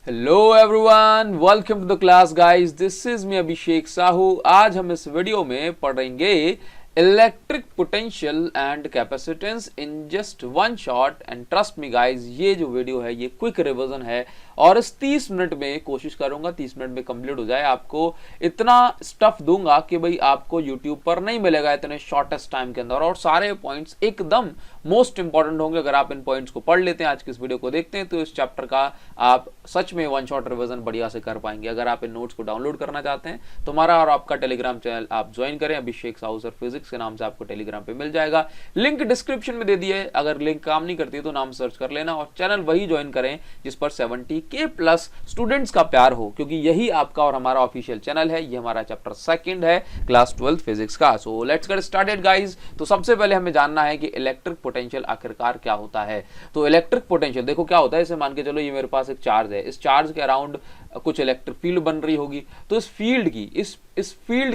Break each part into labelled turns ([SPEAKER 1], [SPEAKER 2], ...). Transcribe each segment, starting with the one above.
[SPEAKER 1] Hello everyone, welcome to the class guys. This is me Abhishek Sahu. आज हम इस video में पढ़ेंगे electric potential and capacitance in just one shot. And trust me guys, ये जो video है ये क्विक रिवीजन है और इस 30 मिनट में कोशिश करूंगा 30 मिनट में कंप्लीट हो जाए। आपको इतना स्टफ दूंगा कि भाई आपको यूट्यूब पर नहीं मिलेगा इतने शॉर्टेस्ट टाइम के अंदर, और सारे पॉइंट्स एकदम मोस्ट इंपॉर्टेंट होंगे। अगर आप इन पॉइंट्स को पढ़ लेते हैं, आज की इस वीडियो को देखते हैं, तो इस चैप्टर का आप सच में वन शॉट रिवीजन बढ़िया से कर पाएंगे। अगर आप इन नोट्स को डाउनलोड करना चाहते हैं तो हमारा और आपका टेलीग्राम चैनल आप ज्वाइन करें। अभिषेक साहू सर फिजिक्स के नाम से आपको टेलीग्राम पे मिल जाएगा, लिंक डिस्क्रिप्शन में दे दिए। अगर लिंक काम नहीं करती तो नाम सर्च कर लेना और चैनल वही ज्वाइन करें जिस पर 70K प्लस स्टूडेंट्स का प्यार हो, क्योंकि यही आपका और हमारा ऑफिशियल चैनल है। ये हमारा चैप्टर सेकंड है क्लास 12 फिजिक्स का। So let's get started guys. तो सबसे पहले हमें जानना है कि इलेक्ट्रिक पोटेंशियल आखिरकार क्या होता है। तो इलेक्ट्रिक पोटेंशियल देखो क्या होता है। इसे मान के चलो ये मेरे पास एक चार्ज है, इस चार्ज के अराउंड कुछ इलेक्ट्रिक फील्ड बन रही होगी। तो इस फील्ड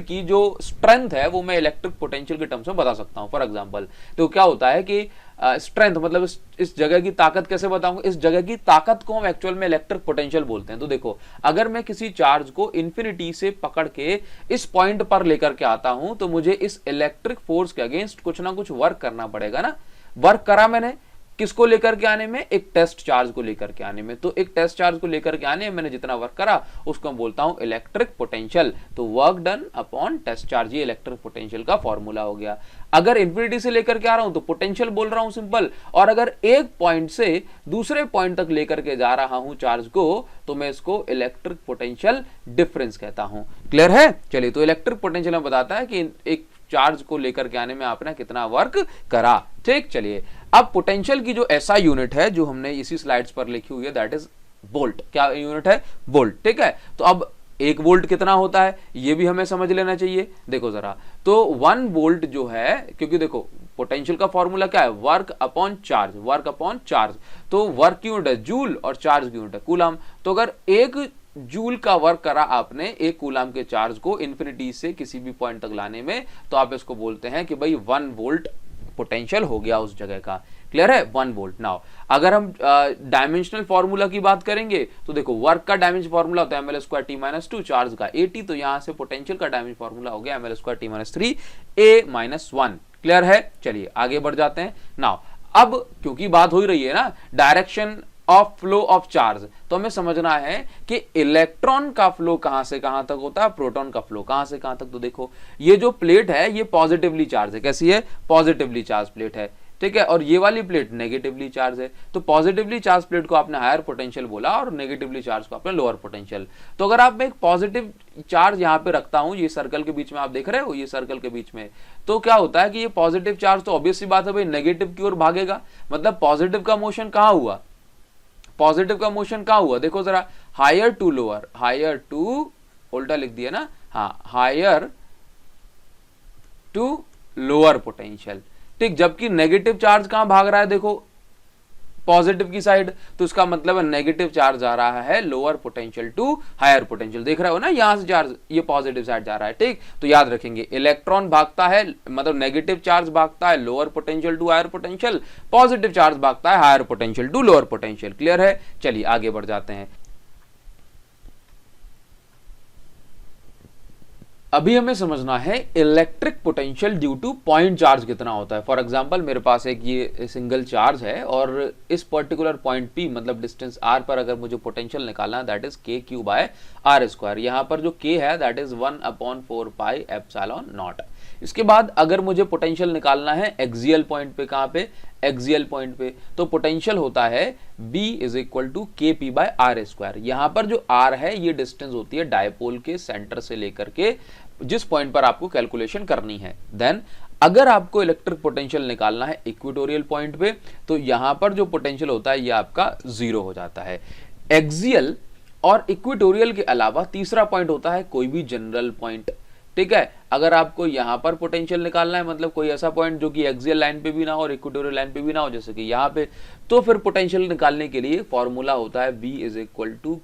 [SPEAKER 1] की जो स्ट्रेंथ है वो मैं इलेक्ट्रिक पोटेंशियल के टर्म्स में बता सकता हूं। फॉर एग्जांपल तो क्या होता है कि स्ट्रेंथ मतलब इस जगह की ताकत कैसे बताऊंगा। इस जगह की ताकत को हम एक्चुअल में इलेक्ट्रिक पोटेंशियल बोलते हैं। तो देखो, अगर मैं किसी चार्ज को इंफिनिटी से पकड़ के इस पॉइंट पर लेकर के आता हूं तो मुझे इस इलेक्ट्रिक फोर्स के अगेंस्ट कुछ ना कुछ वर्क करना पड़ेगा ना। वर्क करा मैंने किसको लेकर के आने में, एक टेस्ट चार्ज को लेकर के आने में। तो एक टेस्ट चार्ज को लेकर के आने में मैंने जितना वर्क करा उसको मैं बोलता हूं इलेक्ट्रिक पोटेंशियल। तो work done upon test charge, ये इलेक्ट्रिक पोटेंशियल का फॉर्मूला हो गया। अगर इंफिनिटी से लेकर के आ रहा हूं तो पोटेंशियल बोल रहा हूं सिंपल, और अगर एक पॉइंट से दूसरे पॉइंट तक लेकर के जा रहा हूं चार्ज को तो मैं इसको इलेक्ट्रिक पोटेंशियल डिफरेंस कहता हूं। क्लियर है? चलिए, तो इलेक्ट्रिक पोटेंशियल में बताता है कि एक चार्ज को लेकर के आने में आपने कितना वर्क करा। ठीक, चलिए अब पोटेंशियल की जो ऐसा यूनिट है जो हमने इसी स्लाइड्स पर लिखी हुई है, दैट इज वोल्ट। क्या यूनिट है? वोल्ट। ठीक है, तो अब 1 वोल्ट कितना होता है ये भी हमें समझ लेना चाहिए। देखो जरा, तो 1 वोल्ट जो है, क्योंकि देखो पोटेंशियल का फॉर्मूला क्या है, work upon charge, work upon charge. तो वर्क की यूनिट है जूल और चार्ज की यूनिट है कूलम। तो अगर 1 जूल का वर्क करा आपने 1 कूलम के चार्ज को इंफिनिटी से किसी भी पॉइंट तक लाने में, तो आप इसको बोलते हैं कि भाई 1 वोल्ट पोटेंशियल हो गया उस जगह का। क्लियर है? 1 वोल्ट। नाउ अगर हम डायमेंशनल फॉर्मूला की बात करेंगे तो देखो, वर्क का डायमेंशन फॉर्मूला होता है ml²t-2, चार्ज का 80, तो यहां से पोटेंशियल का डायमेंशन फॉर्मूला हो गया ml²t-3 a-1। क्लियर है? चलिए आगे बढ़ जाते हैं। नाउ अब क्योंकि बात हो ही रही है ना direction of flow of charge, तो हमें समझना है कि इलेक्ट्रॉन का फ्लो कहां से कहां तक होता है, प्रोटॉन का फ्लो कहां से कहां तक। तो देखो, ये जो प्लेट है ये पॉजिटिवली चार्ज है। कैसी है? पॉजिटिवली चार्ज प्लेट है। ठीक है, और ये वाली प्लेट नेगेटिवली चार्ज है। तो पॉजिटिवली चार्ज प्लेट को आपने हायर पोटेंशियल बोला और नेगेटिवली चार्ज को आपने लोअर पोटेंशियल। तो अगर आप मैं एक पॉजिटिव चार्ज यहां पे रखता हूं, ये सर्कल के बीच में आप देख रहे हो, ये सर्कल के बीच में, तो क्या होता है कि ये पॉजिटिव चार्ज तो ऑब्वियस सी बात है भाई नेगेटिव की ओर भागेगा। मतलब पॉजिटिव का मोशन कहां हुआ, पॉजिटिव का मोशन कहां हुआ, देखो जरा, higher to lower, higher to, उल्टा लिख दिया ना, हाँ, हायर टू लोअर पोटेंशियल। ठीक, जबकि नेगेटिव चार्ज कहां भाग रहा है, देखो पॉजिटिव की साइड, तो इसका मतलब है नेगेटिव चार्ज आ रहा है lower potential to higher potential. देख रहे हो ना, यहां से चार्ज ये पॉजिटिव साइड जा रहा है। ठीक, तो याद रखेंगे इलेक्ट्रॉन भागता है, मतलब नेगेटिव चार्ज भागता है lower potential to higher potential, positive charge भागता है higher potential to lower potential. Clear है? चलिए आगे बढ़ जाते हैं। अभी हमें समझना है electric potential due two point charge कितना होता है। फॉर एग्जांपल मेरे पास एक ये सिंगल चार्ज है और इस पर्टिकुलर पॉइंट P मतलब डिस्टेंस r पर अगर मुझे पोटेंशियल निकालना है, दैट इज k/r²। यहां पर जो k है दैट इज 1/4πε0। इसके बाद अगर मुझे पोटेंशियल निकालना है एक्सियल पॉइंट पे, कहां पे, एक्सियल पॉइंट पे, तो पोटेंशियल होता है B = kp/r²। यहां पर जो r है ये डिस्टेंस होती है डायपोल के सेंटर से लेकर के जिस पॉइंट पर आपको कैलकुलेशन करनी है। देन अगर आपको इलेक्ट्रिक पोटेंशियल निकालना है इक्वेटोरियल पॉइंट पे, तो यहां पर जो पोटेंशियल होता है ये आपका 0 हो जाता है। एक्सियल और इक्वेटोरियल के अलावा तीसरा पॉइंट होता है कोई भी जनरल पॉइंट। ठीक है, अगर आपको यहां पर पोटेंशियल निकालना है, मतलब कोई ऐसा पॉइंट जो कि एक्सियल लाइन पे भी ना हो और इक्वेटोरियल लाइन पे भी ना हो, जैसे कि यहां पे, तो फिर पोटेंशियल निकालने के लिए फॉर्मूला होता है B =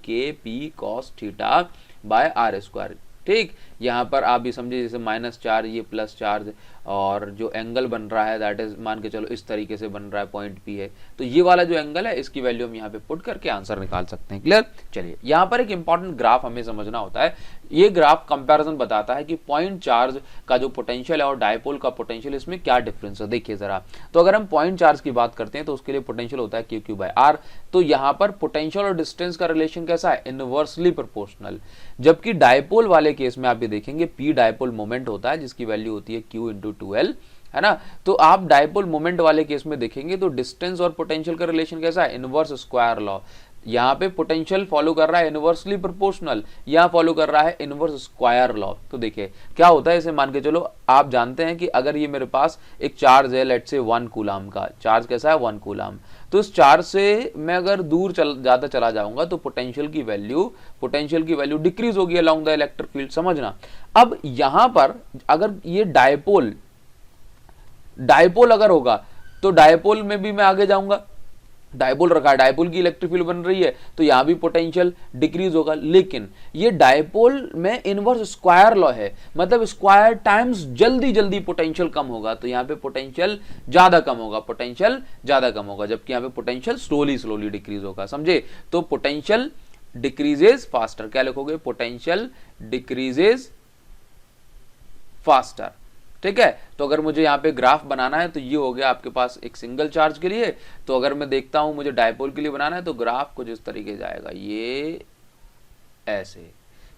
[SPEAKER 1] kp cos θ/r²। ठीक, यहां पर आप भी समझे जैसे -4 ये प्लस चार्ज और जो एंगल बन रहा है दैट इज मान के चलो इस तरीके से बन रहा है, पॉइंट पी है, तो ये वाला जो एंगल है इसकी वैल्यू हम यहाँ पे पुट करके आंसर निकाल सकते हैं। क्लियर? चलिए यहाँ पर एक इंपॉर्टेंट ग्राफ हमें समझना होता है। ये ग्राफ कंपैरिजन बताता है कि पॉइंट चार्ज का जो पोटेंशियल है और डायपोल का पोटेंशियल, इसमें क्या डिफरेंस है। देखिए जरा, तो अगर हम पॉइंट चार्ज की बात करते हैं तो उसके लिए पोटेंशियल होता है क्यू क्यू बाय आर। तो यहाँ पर पोटेंशियल और डिस्टेंस का रिलेशन कैसा है? Inversely proportional. जबकि डायपोल वाले केस में आप ये देखेंगे पी डायपोल मोमेंट होता है जिसकी वैल्यू होती है Q इंटू 2L, है ना। तो आप डायपोल मोमेंट वाले केस में देखेंगे तो डिस्टेंस और पोटेंशियल का रिलेशन कैसा है? Inverse square law. यहाँ पे पोटेंशियल फॉलो कर रहा है इनवर्सली प्रोपोर्शनल, यहाँ फॉलो कर रहा है इनवर्स स्क्वायर लॉ। तो देखिए क्या होता है, इसे मान के चलो आप जानते हैं कि अगर ये मेरे पास एक चार्ज है, लेट्स से 1 कूलाम का चार्ज, कैसा है 1 कूलाम, तो इस चार्ज से मैं अगर दूर ज्यादा चला जाऊंगा तो पोटेंशियल की वैल्यू डिक्रीज होगी अलोंग द इलेक्ट्रिक फील्ड, समझना। अब यहां पर अगर ये डायपोल अगर होगा तो डायपोल में भी मैं आगे जाऊंगा, डायपोल रखा है, डायपोल की इलेक्ट्रिक फील्ड बन रही है तो यहां भी पोटेंशियल डिक्रीज होगा। लेकिन ये डायपोल में इनवर्स स्क्वायर लॉ है, मतलब स्क्वायर टाइम्स जल्दी पोटेंशियल कम होगा, तो यहां पे पोटेंशियल ज्यादा कम होगा, जबकि यहां पे पोटेंशियल स्लोली डिक्रीज होगा, समझे। तो पोटेंशियल डिक्रीजेज फास्टर, क्या लिखोगे? पोटेंशियल डिक्रीजेज फास्टर, ठीक है। तो अगर मुझे यहाँ पे ग्राफ बनाना है तो ये हो गया आपके पास एक सिंगल चार्ज के लिए। तो अगर मैं देखता हूं मुझे डायपोल के लिए बनाना है तो ग्राफ कुछ इस तरीके जाएगा, ये ऐसे,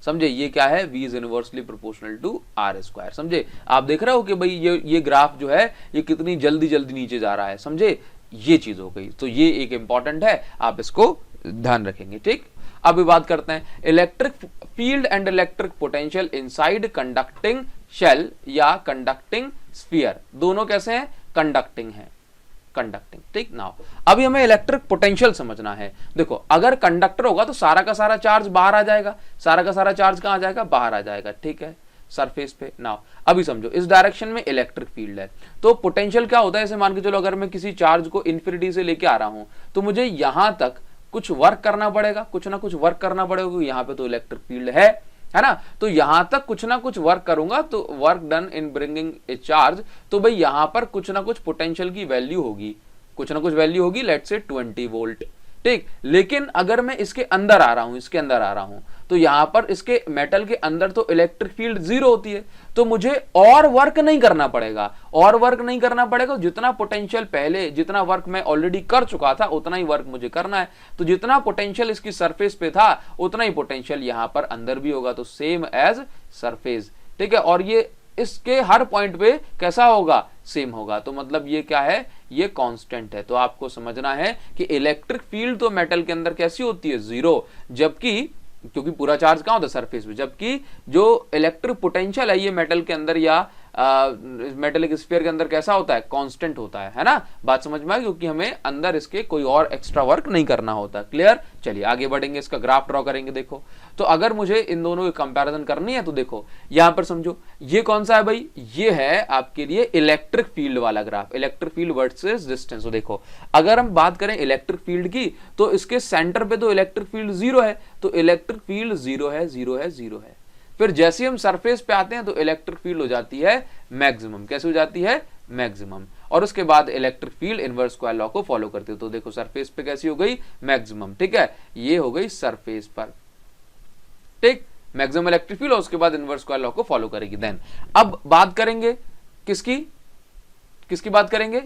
[SPEAKER 1] समझे। ये क्या है? V is inversely proportional to R square, समझे। आप देख रहे हो कि भाई ये ग्राफ जो है ये कितनी जल्दी नीचे जा रहा है, समझे। ये चीज हो गई, तो ये एक इंपॉर्टेंट है, आप इसको ध्यान रखेंगे, ठीक। अभी बात करते हैं electric field and electric potential inside conducting shell या कंडक्टिंग स्फीयर। दोनों कैसे हैं? कंडक्टिंग, ठीक। नाउ अभी हमें इलेक्ट्रिक पोटेंशियल समझना है। देखो अगर कंडक्टर होगा तो सारा का सारा चार्ज बाहर आ जाएगा, कहां आ जाएगा? बाहर आ जाएगा, ठीक है, सरफेस पे। नाउ अभी समझो इस डायरेक्शन में इलेक्ट्रिक फील्ड है, तो पोटेंशियल क्या होता है? ऐसे मान के चलो अगर मैं किसी चार्ज को इन्फिनिटी से लेके आ रहा हूं तो मुझे यहां तक कुछ वर्क करना पड़ेगा, कुछ ना कुछ वर्क करना पड़ेगा, यहाँ पे तो इलेक्ट्रिक फील्ड है ना। तो यहां तक कुछ ना कुछ वर्क करूंगा तो work done in bringing a charge, तो भाई यहां पर कुछ ना कुछ पोटेंशियल की वैल्यू होगी, लेट्स से 20 वोल्ट, ठीक। लेकिन अगर मैं इसके अंदर आ रहा हूं तो यहां पर इसके मेटल के अंदर तो इलेक्ट्रिक फील्ड 0 होती है, तो मुझे और वर्क नहीं करना पड़ेगा, जितना पोटेंशियल पहले, जितना वर्क मैं ऑलरेडी कर चुका था उतना ही वर्क मुझे करना है। तो जितना पोटेंशियल इसकी सरफेस पे था उतना ही पोटेंशियल यहां पर अंदर भी होगा, तो सेम एज सरफेस, ठीक है। और ये इसके हर पॉइंट पे कैसा होगा? सेम होगा। तो मतलब ये क्या है? ये कांस्टेंट है। तो आपको समझना है कि इलेक्ट्रिक फील्ड तो मेटल के अंदर कैसी होती है? 0, जबकि क्योंकि पूरा चार्ज कहां होता है? सरफेस पे। जबकि जो इलेक्ट्रिक पोटेंशियल है ये मेटल के अंदर या मेटेलिक स्फीयर के अंदर कैसा होता है? कांस्टेंट होता है ना। बात समझ में आई? क्योंकि हमें अंदर इसके कोई और एक्स्ट्रा वर्क नहीं करना होता। क्लियर? चलिए आगे बढ़ेंगे, इसका ग्राफ ड्रॉ करेंगे। देखो तो अगर मुझे इन दोनों की कंपैरिजन करनी है तो देखो यहां पर समझो ये कौन सा है भाई? ये है आपके लिए इलेक्ट्रिक फील्ड वाला graph, electric field versus distance. तो देखो अगर हम बात करें इलेक्ट्रिक फील्ड की तो इसके सेंटर पे तो इलेक्ट्रिक फील्ड 0 है, तो इलेक्ट्रिक फील्ड 0 है। फिर जैसे हम सरफेस पे आते हैं तो इलेक्ट्रिक फील्ड हो जाती है मैक्सिमम। कैसे हो जाती है? मैक्सिमम। और उसके बाद electric field inverse square law को फॉलो करती है। तो देखो सरफेस पे कैसी हो गई? मैक्सिमम, ठीक है। ये हो गई सरफेस पर, ठीक, मैक्सिमम इलेक्ट्रिक फील्ड, और उसके बाद इनवर्स स्क्वायर लॉ को फॉलो करेगी। देन अब बात करेंगे किसकी बात करेंगे?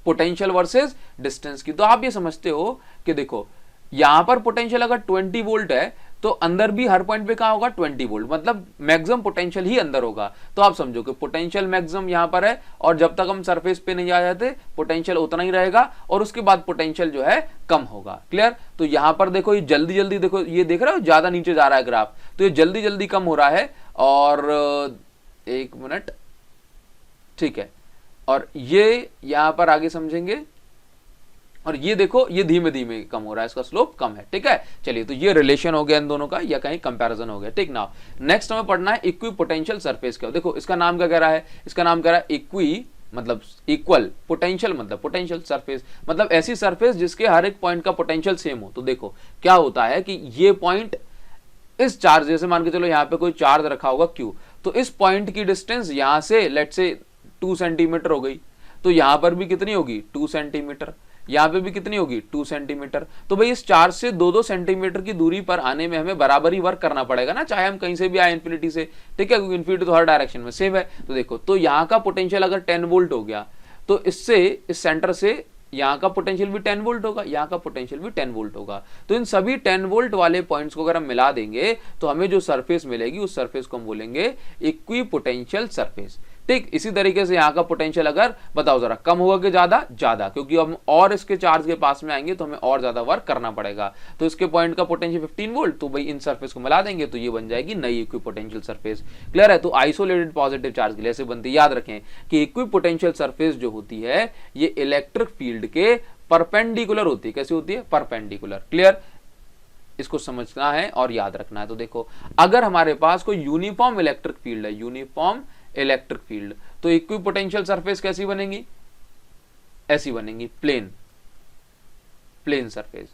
[SPEAKER 1] पोटेंशियल वर्सेस डिस्टेंस की। तो आप ये समझते हो कि देखो यहां पर पोटेंशियल अगर 20 वोल्ट है तो अंदर भी हर पॉइंट पे कहां होगा? 20 वोल्ट, मतलब मैक्सिमम पोटेंशियल ही अंदर होगा। तो आप समझो कि पोटेंशियल मैक्सिमम यहां पर है और जब तक हम सरफेस पे नहीं आ जाते पोटेंशियल उतना ही रहेगा और उसके बाद पोटेंशियल जो है कम होगा। क्लियर? तो यहां पर देखो ये जल्दी देखो, ये देख रहे हो ज्यादा नीचे जा रहा है ग्राफ, तो ये जल्दी कम हो रहा है। और एक मिनट, ठीक है, और ये यहां पर आगे समझेंगे। और ये देखो ये धीमे कम हो रहा है, इसका स्लोप कम है, ठीक है। चलिए तो ये रिलेशन हो गया इन दोनों का, या कहीं कंपैरिजन हो गया, ठीक ना। नेक्स्ट हमें पढ़ना है इक्वी पोटेंशियल सरफेस का। देखो इसका नाम क्या कह रहा है? इसका नाम कह रहा है इक्वी, मतलब इक्वल, पोटेंशियल मतलब पोटेंशियल सरफेस, मतलब ऐसी सरफेस जिसके हर एक पॉइंट का पोटेंशियल सेम हो। तो देखो क्या होता है कि ये पॉइंट इस चार्ज, जैसे मान के चलो यहाँ पे कोई चार्ज रखा होगा Q, तो इस पॉइंट की डिस्टेंस यहां से लेट्स से 2 सेंटीमीटर हो गई, तो यहां पर भी कितनी होगी 2 सेंटीमीटर, यहाँ पे भी कितनी होगी 2 सेंटीमीटर। तो भाई इस चार्ज से 2-2 सेंटीमीटर की दूरी पर आने में हमें बराबर ही वर्क करना पड़ेगा ना, चाहे हम कहीं से भी आए इन्फिनिटी से, ठीक है, क्योंकि इन्फिनिटी तो हर डायरेक्शन में सेम है। तो देखो, तो यहाँ का पोटेंशियल अगर 10 वोल्ट हो गया तो इससे इस सेंटर से यहाँ का पोटेंशियल भी 10 वोल्ट होगा, यहाँ का पोटेंशियल भी 10 वोल्ट होगा। तो इन सभी 10 वोल्ट वाले पॉइंट्स को अगर हम मिला देंगे तो हमें जो सरफेस मिलेगी उस सरफेस को हम बोलेंगे इक्विपोटेंशियल सरफेस। ठीक, इसी तरीके से यहाँ का पोटेंशियल अगर बताओ जरा कम होगा कि ज्यादा, ज्यादा, क्योंकि हम और इसके चार्ज के पास में आएंगे तो हमें और ज्यादा वर्क करना पड़ेगा। तो इसके पॉइंट का पोटेंशियल 15 वोल्ट, तो भाई इन सरफेस को मिला देंगे तो ये बन जाएगी नई इक्विपोटेंशियल सरफेस। क्लियर है? तो आइसोलेटेड पॉजिटिव चार्ज के लिए ऐसे बनती, याद रखें कि इक्विपोटेंशियल सरफेस जो होती है ये इलेक्ट्रिक फील्ड के परपेंडिकुलर होती है। कैसी होती है? परपेंडिकुलर। क्लियर? इसको समझना है और याद रखना है। तो देखो, अगर हमारे पास कोई यूनिफॉर्म इलेक्ट्रिक फील्ड है, यूनिफॉर्म इलेक्ट्रिक फील्ड, तो इक्विपोटेंशियल सरफेस कैसी बनेगी? ऐसी बनेगी, प्लेन, प्लेन सरफेस।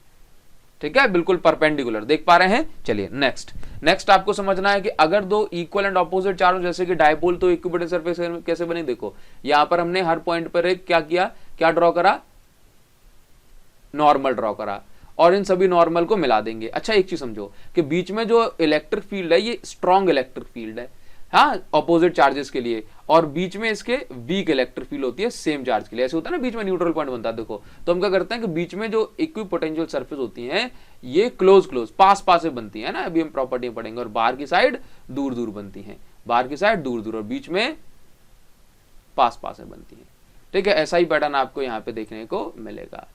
[SPEAKER 1] ठीक है, बिल्कुल परपेंडिकुलर। देख पा रहे हैं? चलिए नेक्स्ट आपको समझना है कि अगर दो इक्वल एंड ऑपोजिट चार्ज जैसे कि डायपोल, तो इक्विपोटेंशियल सरफेस कैसे बनी? देखो, यहां पर हमने हर पॉइंट पर एक क्या किया, क्या ड्रॉ करा? नॉर्मल ड्रॉ करा, और इन सभी नॉर्मल को मिला देंगे। अच्छा, एक चीज समझो कि बीच में जो इलेक्ट्रिक फील्ड है ये स्ट्रॉन्ग इलेक्ट्रिक फील्ड है, हाँ, ऑपोजिट चार्जेस के लिए, और बीच में इसके वीक इलेक्ट्रिक फील्ड होती है सेम चार्ज के लिए। ऐसे होता है ना, बीच में न्यूट्रल पॉइंट बनता है। देखो, तो हम क्या करते हैं कि बीच में जो इक्विपोटेंशियल सरफेस होती हैं ये क्लोज पास से बनती है ना, अभी हम प्रॉपर्टी में पढ़ेंगे, और बाहर की साइड दूर बनती है, बाहर की साइड दूर, और बीच में पास में बनती है। ठीक है, ऐसा ही पैटर्न आपको यहाँ पे देखने को मिलेगा।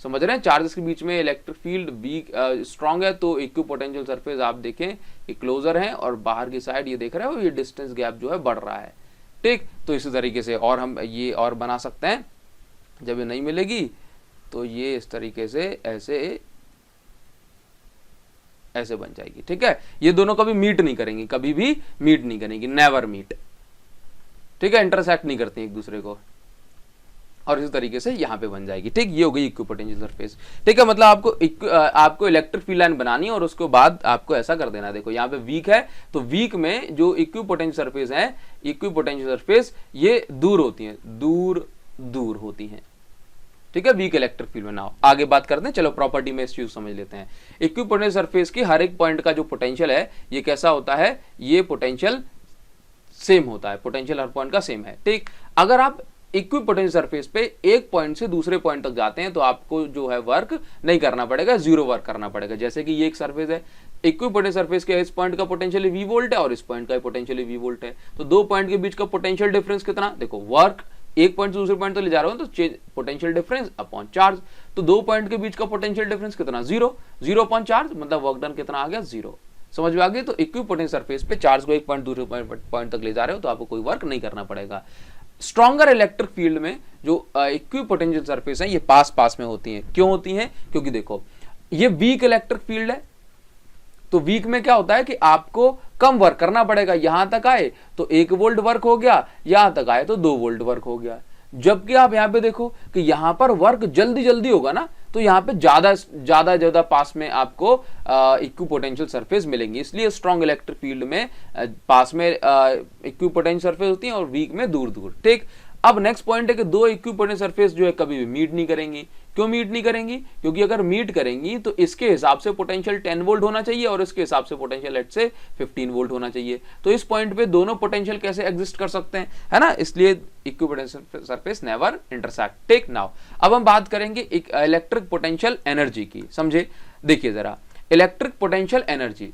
[SPEAKER 1] समझ रहे हैं? चार्जेस के बीच में इलेक्ट्रिक फील्ड वीक स्ट्रॉन्ग है तो इक्विपोटेंशियल सरफेस आप देखें ये क्लोजर है, और बाहर की साइड ये देख रहे हो ये डिस्टेंस गैप जो है बढ़ रहा है। ठीक, तो इसी तरीके से और हम ये और बना सकते हैं। जब ये नहीं मिलेगी तो ये इस तरीके से ऐसे बन जाएगी। ठीक है, ये दोनों कभी मीट नहीं करेंगी, कभी भी मीट नहीं करेंगी, नेवर मीट। ठीक है, इंटरसेक्ट नहीं करती एक दूसरे को, और इस तरीके से यहां पे बन जाएगी। ठीक, ये हो गई इक्विपोटेंशियल सरफेस। ठीक है, मतलब आपको इलेक्ट्रिक फील्ड लाइन बनानी है और उसके बाद आपको ऐसा कर देना। देखो, यहाँ पे वीक है तो वीक में जो इक्विपोटेंशियल सरफेस है, इक्विपोटेंशियल सरफेस ये दूर होती है, दूर होती है। ठीक है, वीक इलेक्ट्रिक फील्ड में। नाउ आगे बात करते हैं, चलो प्रॉपर्टी में इस चीज समझ लेते हैं। इक्विपोटेंशियल सरफेस की हर एक पॉइंट का जो पोटेंशियल है ये कैसा होता है? ये पोटेंशियल सेम होता है, पोटेंशियल हर पॉइंट का सेम है। ठीक, अगर आप इक्विपोटेंशियल सरफेस पे एक पॉइंट से दूसरे पॉइंट तक जाते हैं तो आपको जो है वर्क नहीं करना पड़ेगा, जीरो वर्क करना पड़ेगा। जैसे कि ये एक सरफेस है, इक्विपोटेंशियल सरफेस के इस पॉइंट का पोटेंशियल V वोल्ट है और इस पॉइंट का पोटेंशियल V वोल्ट है, तो दो पॉइंट के बीच का पोटेंशियल डिफरेंस कितना? देखो, वर्क एक पॉइंट से दूसरे पॉइंट तक ले जा रहा हूं तो पोटेंशियल डिफरेंस अपॉन चार्ज, तो दो पॉइंट के बीच का पोटेंशियल डिफरेंस कितना? 0 अपॉन चार्ज, मतलब वर्क डन कितना आ गया? 0। समझ में आ गई? तो इक्विपोटेंशियल सरफेस पे चार्ज को एक पॉइंट दूसरे पॉइंट तक ले जा रहे हो तो आपको कोई वर्क नहीं करना पड़ेगा। स्ट्रॉन्गर इलेक्ट्रिक फील्ड में जो इक्विपोटेंशियल सरफेस है ये पास में होती हैं। क्यों होती हैं? क्योंकि देखो, ये वीक इलेक्ट्रिक फील्ड है, तो वीक में क्या होता है कि आपको कम वर्क करना पड़ेगा। यहां तक आए तो 1 वोल्ट वर्क हो गया, यहां तक आए तो 2 वोल्ट वर्क हो गया। जबकि आप यहां पे देखो कि यहां पर वर्क जल्दी होगा ना, तो यहां पे ज्यादा पास में आपको इक्विपोटेंशियल सरफेस मिलेंगी। इसलिए स्ट्रॉन्ग इलेक्ट्रिक फील्ड में पास में इक्विपोटेंशियल सरफेस होती है और वीक में दूर। ठीक, अब नेक्स्ट पॉइंट है कि दो इक्विपोटेंशियल सरफेस जो है कभी भी मीट नहीं करेंगी। क्यों मीट नहीं करेंगी? क्योंकि अगर मीट करेंगी तो इसके हिसाब से पोटेंशियल 10 वोल्ट होना चाहिए और इसके हिसाब से पोटेंशियल लेट से 15 वोल्ट होना चाहिए। तो इस पॉइंट पे दोनों पोटेंशियल कैसे एग्जिस्ट कर सकते हैं, है ना? इसलिए equipotential surface never intersect. Take now, अब हम बात करेंगे एक इलेक्ट्रिक पोटेंशियल एनर्जी की। समझे? देखिए जरा, इलेक्ट्रिक पोटेंशियल एनर्जी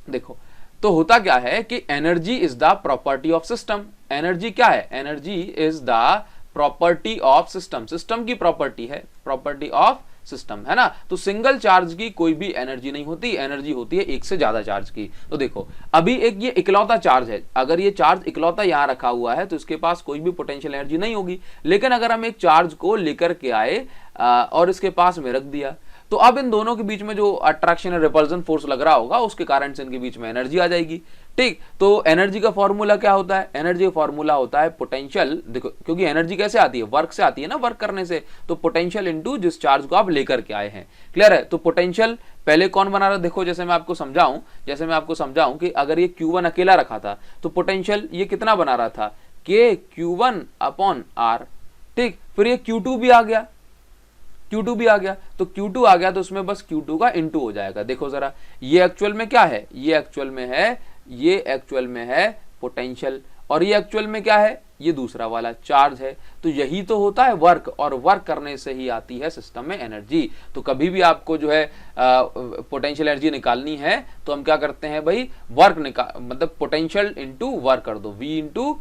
[SPEAKER 1] देखो, तो होता क्या है कि energy is the property of system. Energy क्या है? Energy is the property of system. System की प्रॉपर्टी है, प्रॉपर्टी ऑफ सिस्टम, है ना? तो सिंगल चार्ज की कोई भी एनर्जी नहीं होती, एनर्जी होती है एक से ज्यादा चार्ज की। तो देखो, अभी एक ये इकलौता चार्ज है, अगर ये चार्ज इकलौता यहां रखा हुआ है तो इसके पास कोई भी पोटेंशियल एनर्जी नहीं होगी। लेकिन अगर हम एक चार्ज को लेकर के आए और इसके पास में रख दिया, तो अब इन दोनों के बीच में जो अट्रैक्शन और रिपल्सन फोर्स लग रहा होगा उसके कारण से इनके बीच में एनर्जी आ जाएगी। ठीक, तो एनर्जी का फॉर्मूला क्या होता है? एनर्जी का फॉर्मूला होता है पोटेंशियल। देखो, क्योंकि एनर्जी कैसे आती है? वर्क से आती है ना, वर्क करने से। तो पोटेंशियल इनटू जिस चार्ज को आप लेकर के आए हैं। क्लियर है? तो पोटेंशियल पहले कौन बना रहा? देखो, जैसे मैं आपको समझाऊं कि अगर ये Q1 अकेला रखा था तो पोटेंशियल ये कितना बना रहा था? के Q1 अपॉन R। ठीक, फिर ये Q2 भी आ गया, Q2 भी आ गया, तो Q2 आ गया तो उसमें बस Q2 का इनटू हो जाएगा। देखो जरा, ये एक्चुअल में क्या है, ये एक्चुअल में है पोटेंशियल, और ये एक्चुअल में क्या है, ये दूसरा वाला चार्ज है। तो यही तो होता है वर्क, और वर्क करने से ही आती है सिस्टम में एनर्जी। तो कभी भी आपको जो है पोटेंशियल एनर्जी निकालनी है तो हम क्या करते हैं भाई, वर्क मतलब पोटेंशियल इंटू वर्क कर दो, V इंटू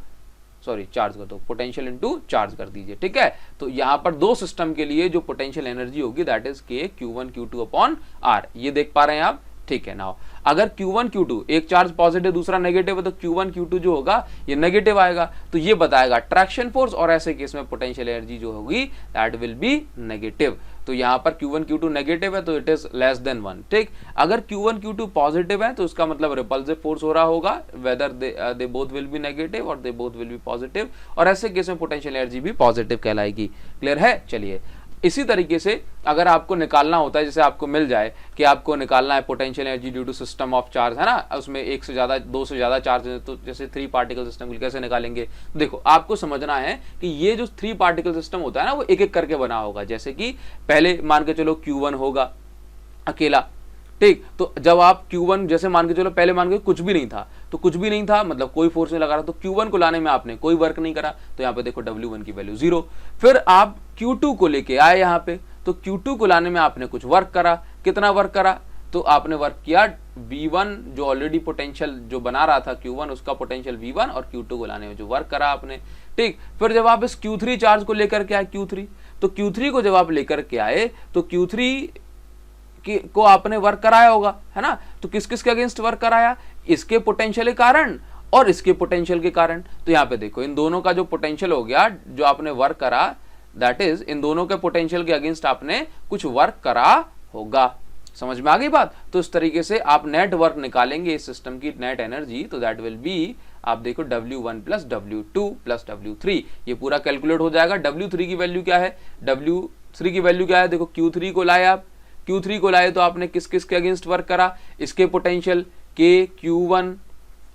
[SPEAKER 1] चार्ज कर दो, पोटेंशियल इंटू चार्ज कर दीजिए। ठीक है, तो यहां पर दो सिस्टम के लिए जो पोटेंशियल एनर्जी होगी दैट इज के Q1 Q2 अपॉन R। ये देख पा रहे हैं आप? ठीक है। नाउ अगर Q1 Q2 एक चार्ज पॉजिटिव दूसरा नेगेटिव है तो Q1 Q2 जो होगा ये नेगेटिव आएगा, तो ये बताएगा अट्रैक्शन फोर्स, और ऐसे केस में पोटेंशियल एनर्जी जो होगी दैट विल बी नेगेटिव। तो यहाँ पर Q1 Q2 नेगेटिव है तो इट इज लेस देन 1। ठीक, अगर Q1 Q2 पॉजिटिव है तो उसका मतलब रिपल्सिव फोर्स हो रहा होगा, whether they both will be negative और they both will be positive, और ऐसे केस में पोटेंशियल एनर्जी भी पॉजिटिव कहलाएगी। क्लियर है? चलिए, इसी तरीके से अगर आपको निकालना होता है, जैसे आपको मिल जाए कि आपको निकालना है potential energy due to system of charge, है ना, उसमें एक से ज्यादा, दो से ज्यादा चार्ज है, तो जैसे 3 पार्टिकल सिस्टम कैसे निकालेंगे? देखो, आपको समझना है कि ये जो 3 पार्टिकल सिस्टम होता है ना, वो एक एक करके बना होगा। जैसे कि पहले मान के चलो Q1 होगा अकेला, ठीक, तो जब आप Q1 जैसे मान के चलो, पहले मान के कुछ भी नहीं था, तो कुछ भी नहीं था मतलब कोई फोर्स नहीं लगा रहा, तो Q1 को लाने में आपने कोई वर्क नहीं करा, तो यहाँ पे देखो W1 की वैल्यू 0। फिर आप Q2 को लेके आए यहाँ पे, तो Q2 को लाने में आपने कुछ वर्क करा, कितना वर्क करा? तो आपने वर्क किया V1 जो ऑलरेडी पोटेंशियल जो बना रहा था Q1 उसका पोटेंशियल V1, और Q2 को लाने में जो वर्क करा आपने। ठीक, फिर जब आप इस Q3 चार्ज को लेकर के आए Q3, तो Q3 को जब आप लेकर के आए तो Q3 को आपने वर्क कराया होगा, है ना, तो किस किस के अगेंस्ट वर्क कराया? इसके पोटेंशियल के कारण और इसके पोटेंशियल के कारण। तो यहाँ पे देखो, इन दोनों का जो पोटेंशियल हो गया, जो आपने वर्क करा, दैट इज इन दोनों के पोटेंशियल के अगेंस्ट आपने कुछ वर्क करा होगा। समझ में आ गई बात? तो इस तरीके से आप नेट वर्क निकालेंगे इस सिस्टम की नेट एनर्जी, तो दैट विल बी, आप देखो W1 plus W2 plus W3, ये पूरा कैलकुलेट हो जाएगा। W3 की वैल्यू क्या है? W3 की वैल्यू क्या है? देखो, Q3 को लाए आप, Q3 को लाए तो आपने किस किस के अगेंस्ट वर्क करा? इसके पोटेंशियल के Q1